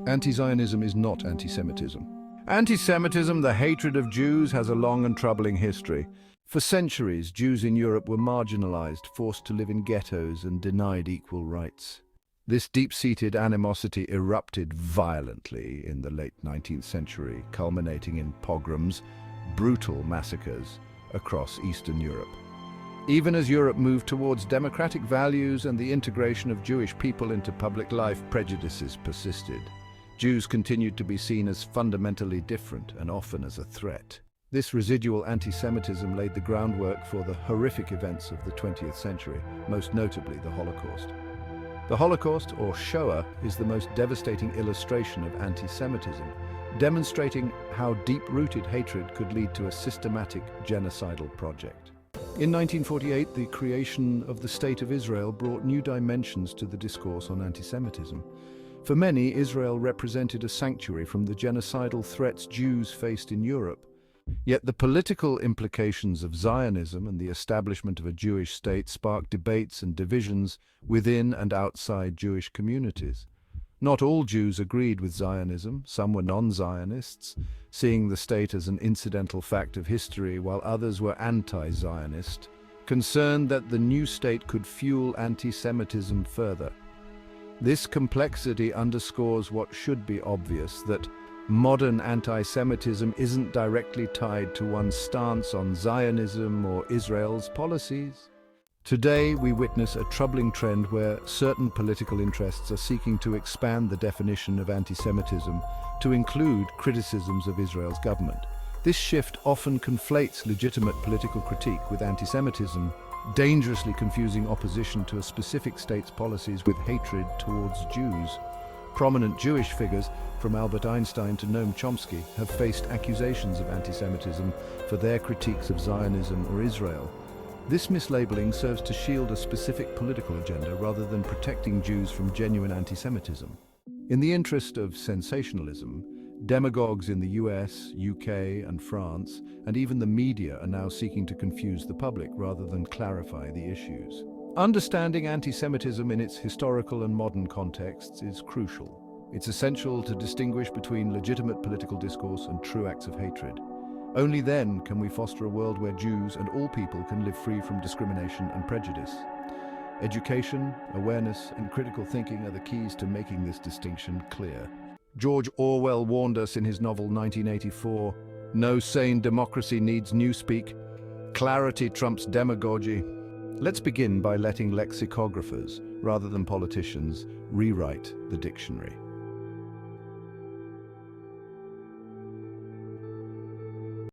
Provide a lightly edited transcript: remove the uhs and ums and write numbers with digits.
Anti-Zionism is not anti-Semitism. Anti-Semitism, the hatred of Jews, has a long and troubling history. For centuries, Jews in Europe were marginalized, forced to live in ghettos, and denied equal rights. This deep-seated animosity erupted violently in the late 19th century, culminating in pogroms, brutal massacres across Eastern Europe. Even as Europe moved towards democratic values and the integration of Jewish people into public life, prejudices persisted. Jews continued to be seen as fundamentally different and often as a threat. This residual anti-Semitism laid the groundwork for the horrific events of the 20th century, most notably the Holocaust. The Holocaust, or Shoah, is the most devastating illustration of anti-Semitism, demonstrating how deep-rooted hatred could lead to a systematic genocidal project. In 1948, the creation of the State of Israel brought new dimensions to the discourse on anti-Semitism. For many, Israel represented a sanctuary from the genocidal threats Jews faced in Europe. Yet the political implications of Zionism and the establishment of a Jewish state sparked debates and divisions within and outside Jewish communities. Not all Jews agreed with Zionism. Some were non-Zionists, seeing the state as an incidental fact of history, while others were anti-Zionist, concerned that the new state could fuel anti-Semitism further. This complexity underscores what should be obvious, that modern anti-Semitism isn't directly tied to one's stance on Zionism or Israel's policies. Today, we witness a troubling trend where certain political interests are seeking to expand the definition of anti-Semitism to include criticisms of Israel's government. This shift often conflates legitimate political critique with anti-Semitism, dangerously confusing opposition to a specific state's policies with hatred towards Jews. Prominent Jewish figures, from Albert Einstein to Noam Chomsky, have faced accusations of anti-Semitism for their critiques of Zionism or Israel. This mislabeling serves to shield a specific political agenda rather than protecting Jews from genuine anti-Semitism. In the interest of sensationalism, demagogues in the US, UK, and France, and even the media are now seeking to confuse the public rather than clarify the issues. Understanding anti-Semitism in its historical and modern contexts is crucial. It's essential to distinguish between legitimate political discourse and true acts of hatred. Only then can we foster a world where Jews and all people can live free from discrimination and prejudice. Education, awareness, and critical thinking are the keys to making this distinction clear. George Orwell warned us in his novel 1984, "No sane democracy needs newspeak. Clarity trumps demagogy." Let's begin by letting lexicographers, rather than politicians, rewrite the dictionary.